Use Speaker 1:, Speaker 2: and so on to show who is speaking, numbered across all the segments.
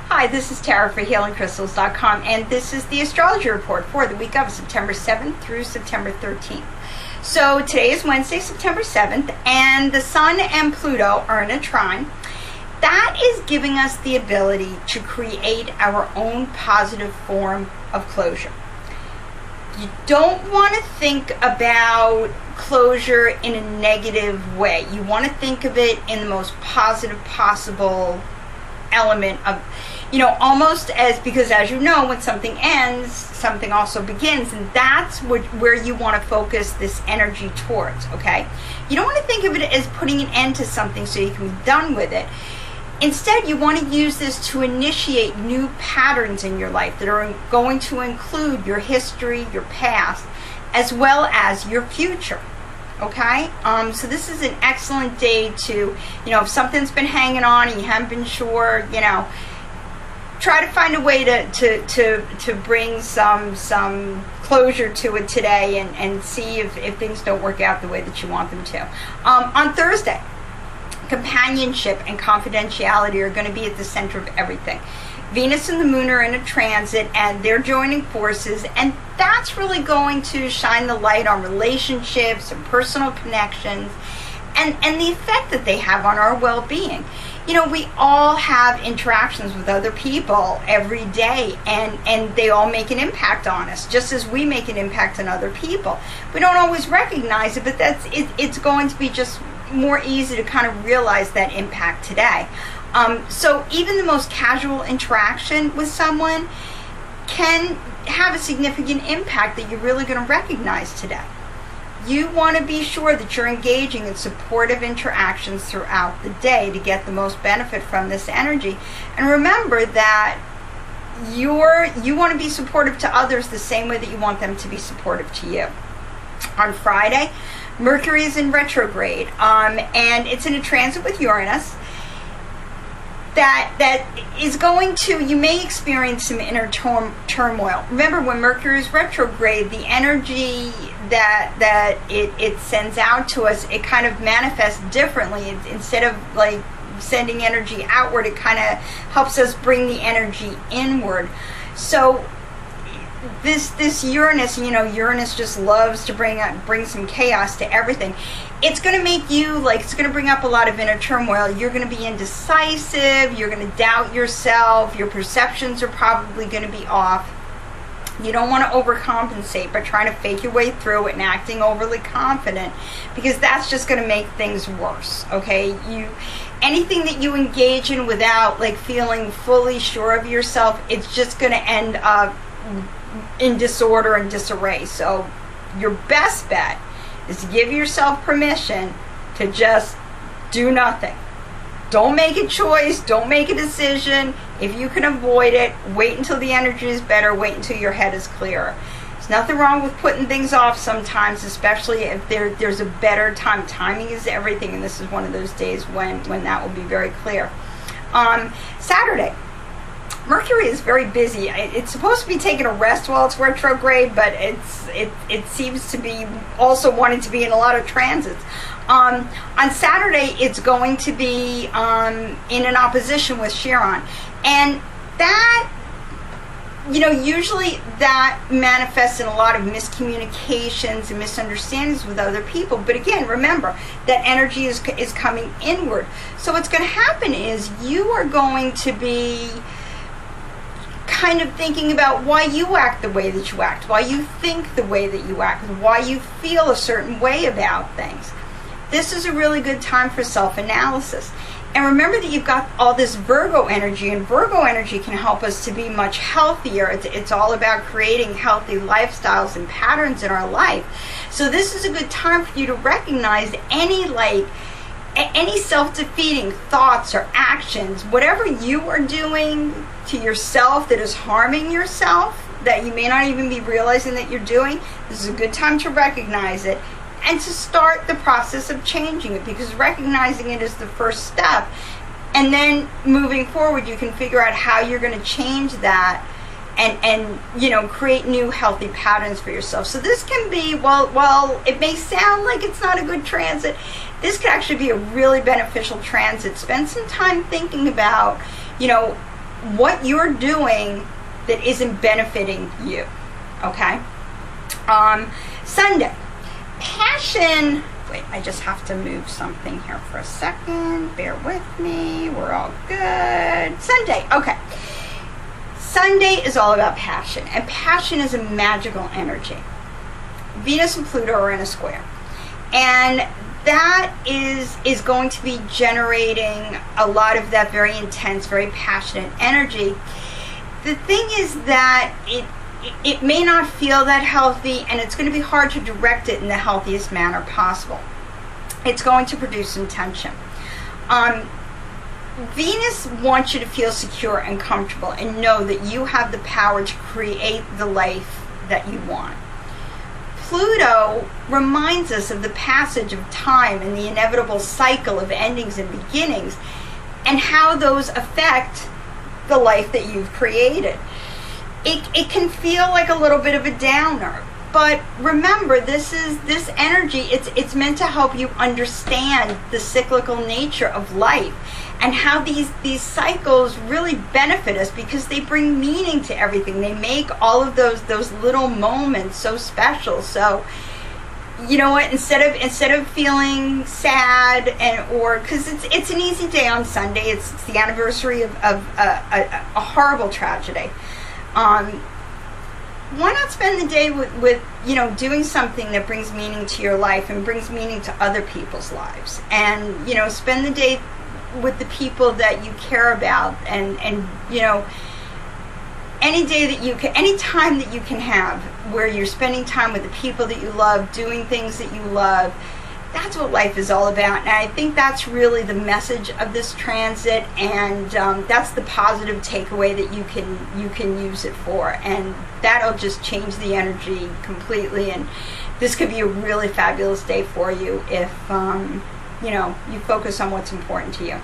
Speaker 1: Hi, this is Tara for HealingCrystals.com, and this is the Astrology Report for the week of September 7th through September 13th. So today is Wednesday, September 7th, and the Sun and Pluto are in a trine. That is giving us the ability to create our own positive form of closure. You don't want to think about closure in a negative way. You want to think of it in the most positive possible element of, almost as, because as you know, when something ends, something also begins, and that's where you want to focus this energy towards, okay? You don't want to think of it as putting an end to something so you can be done with it. Instead, you want to use this to initiate new patterns in your life that are going to include your history, your past, as well as your future. Okay? So this is an excellent day to, if something's been hanging on and you haven't been sure, try to find a way to bring some closure to it today and see if things don't work out the way that you want them to. On Thursday, companionship and confidentiality are going to be at the center of everything. Venus and the Moon are in a transit, and they're joining forces, and that's really going to shine the light on relationships and personal connections and the effect that they have on our well-being. We all have interactions with other people every day, and they all make an impact on us, just as we make an impact on other people. We don't always recognize it, but it's going to be just more easy to kind of realize that impact today. So even the most casual interaction with someone can have a significant impact that you're really going to recognize today. You want to be sure that you're engaging in supportive interactions throughout the day to get the most benefit from this energy. And remember that you want to be supportive to others the same way that you want them to be supportive to you. On Friday, Mercury is in retrograde, and it's in a transit with Uranus. That is going to, you may experience some inner turmoil. Remember, when Mercury is retrograde, the energy that it sends out to us, it kind of manifests differently. Instead of like sending energy outward, it kind of helps us bring the energy inward. So this Uranus, Uranus just loves to bring some chaos to everything. It's going to make you, it's going to bring up a lot of inner turmoil. You're going to be indecisive. You're going to doubt yourself. Your perceptions are probably going to be off. You don't want to overcompensate by trying to fake your way through it and acting overly confident, because that's just going to make things worse, okay? Anything that you engage in without, feeling fully sure of yourself, it's just going to end up in disorder and disarray. So your best bet is to give yourself permission to just do nothing. Don't make a choice. Don't make a decision. If you can avoid it, wait until the energy is better. Wait until your head is clearer. There's nothing wrong with putting things off sometimes, especially if there's a better time. Timing is everything, and this is one of those days when that will be very clear. Saturday, Mercury is very busy. It's supposed to be taking a rest while it's retrograde, but it seems to be also wanting to be in a lot of transits. On Saturday, it's going to be in an opposition with Chiron, and that, usually that manifests in a lot of miscommunications and misunderstandings with other people. But again, remember that energy is coming inward. So what's going to happen is you are going to be kind of thinking about why you act the way that you act, why you think the way that you act, why you feel a certain way about things. This is a really good time for self-analysis. And remember that you've got all this Virgo energy, and Virgo energy can help us to be much healthier. It's all about creating healthy lifestyles and patterns in our life. So this is a good time for you to recognize any self-defeating thoughts or actions, whatever you are doing to yourself that is harming yourself, that you may not even be realizing that you're doing. This is a good time to recognize it and to start the process of changing it, because recognizing it is the first step. And then moving forward, you can figure out how you're going to change that and create new healthy patterns for yourself. So this can be, while it may sound like it's not a good transit, this could actually be a really beneficial transit. Spend some time thinking about, what you're doing that isn't benefiting you. Okay? Sunday. Passion. Wait, I just have to move something here for a second. Bear with me. We're all good. Sunday. Okay. Sunday is all about passion, and passion is a magical energy. Venus and Pluto are in a square, and that is going to be generating a lot of that very intense, very passionate energy. The thing is that it may not feel that healthy, and it's going to be hard to direct it in the healthiest manner possible. It's going to produce some tension. Venus wants you to feel secure and comfortable and know that you have the power to create the life that you want. Pluto reminds us of the passage of time and the inevitable cycle of endings and beginnings, and how those affect the life that you've created. It can feel like a little bit of a downer, but remember, this energy, it's meant to help you understand the cyclical nature of life and how these cycles really benefit us, because they bring meaning to everything. They make all of those little moments so special. So, you know what? Instead of feeling sad or because it's an easy day on Sunday. It's the anniversary of a horrible tragedy. Why not spend the day with doing something that brings meaning to your life and brings meaning to other people's lives, and spend the day with the people that you care about, and any day that you can, any time that you can have where you're spending time with the people that you love, doing things that you love. That's what life is all about, and I think that's really the message of this transit, and that's the positive takeaway that you can use it for, and that'll just change the energy completely. And this could be a really fabulous day for you if you focus on what's important to you.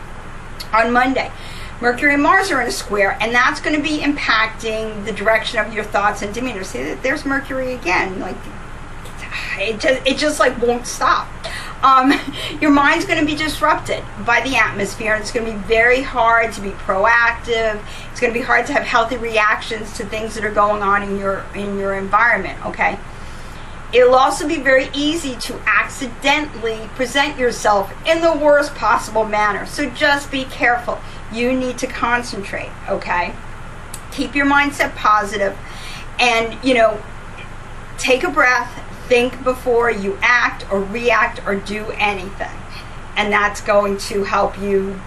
Speaker 1: On Monday, Mercury and Mars are in a square, and that's going to be impacting the direction of your thoughts and demeanor. See, there's Mercury again. Like, it just like won't stop. Your mind's going to be disrupted by the atmosphere, and it's going to be very hard to be proactive. It's going to be hard to have healthy reactions to things that are going on in your environment. Okay. It'll also be very easy to accidentally present yourself in the worst possible manner. So just be careful. You need to concentrate, okay? Keep your mindset positive, and, take a breath, think before you act or react or do anything. And that's going to help you,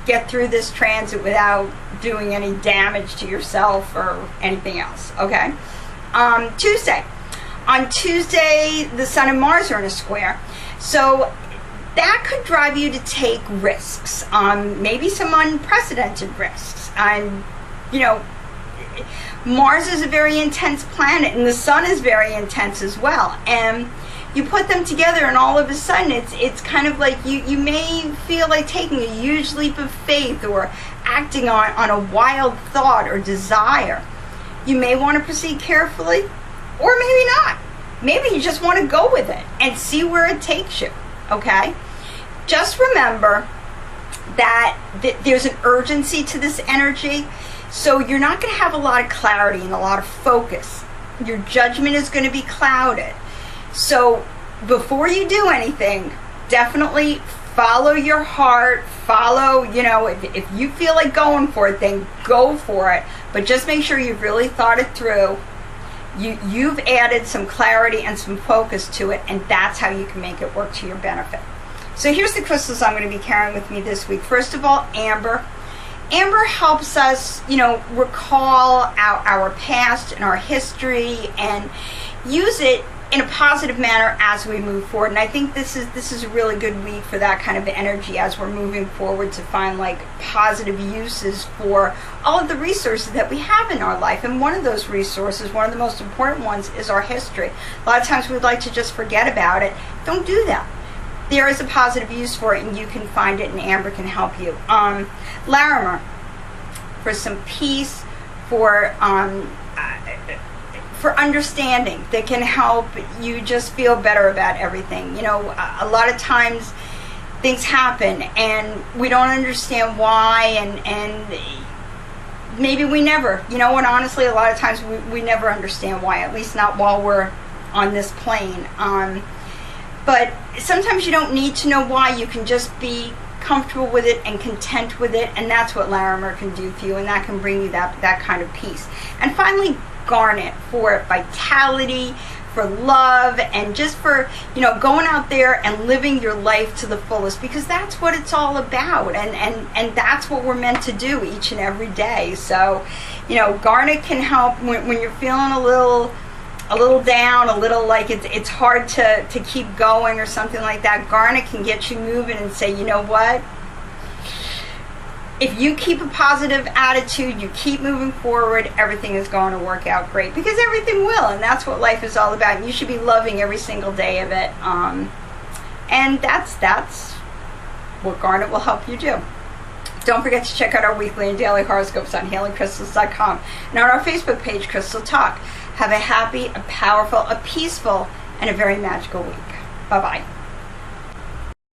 Speaker 1: get through this transit without doing any damage to yourself or anything else, okay? Tuesday. On Tuesday, the Sun and Mars are in a square. So that could drive you to take risks, maybe some unprecedented risks. And, Mars is a very intense planet, and the Sun is very intense as well. And you put them together, and all of a sudden, it's kind of like you may feel like taking a huge leap of faith or acting on a wild thought or desire. You may want to proceed carefully, or maybe not. Maybe you just want to go with it and see where it takes you, okay? Just remember that there's an urgency to this energy, so you're not going to have a lot of clarity and a lot of focus. Your judgment is going to be clouded. So before you do anything, definitely follow your heart, if you feel like going for it, then go for it. But just make sure you've really thought it through. You've added some clarity and some focus to it, and that's how you can make it work to your benefit. So here's the crystals I'm going to be carrying with me this week. First of all, amber. Amber helps us, recall our past and our history and use it in a positive manner as we move forward. And I think this is a really good week for that kind of energy as we're moving forward to find positive uses for all of the resources that we have in our life. And one of those resources, one of the most important ones, is our history. A lot of times we'd like to just forget about it. Don't do that. There is a positive use for it, and you can find it, and amber can help you. Larimer, for some peace, for understanding that can help you just feel better about everything. A lot of times things happen and we don't understand why, and maybe we never, you know, and honestly, a lot of times we never understand why, at least not while we're on this plane. But sometimes you don't need to know why. You can just be comfortable with it and content with it, and that's what Larimer can do for you, and that can bring you that kind of peace. And finally, garnet for vitality, for love, and just for, you know, going out there and living your life to the fullest, because that's what it's all about, and that's what we're meant to do each and every day. So, you know, garnet can help when you're feeling a little down, a little like it's hard to keep going or something like that. Garnet can get you moving and say, you know what? If you keep a positive attitude, you keep moving forward, everything is going to work out great, because everything will, and that's what life is all about. You should be loving every single day of it, and that's what garnet will help you do. Don't forget to check out our weekly and daily horoscopes on healingcrystals.com and on our Facebook page, Crystal Talk. Have a happy, a powerful, a peaceful, and a very magical week. Bye-bye.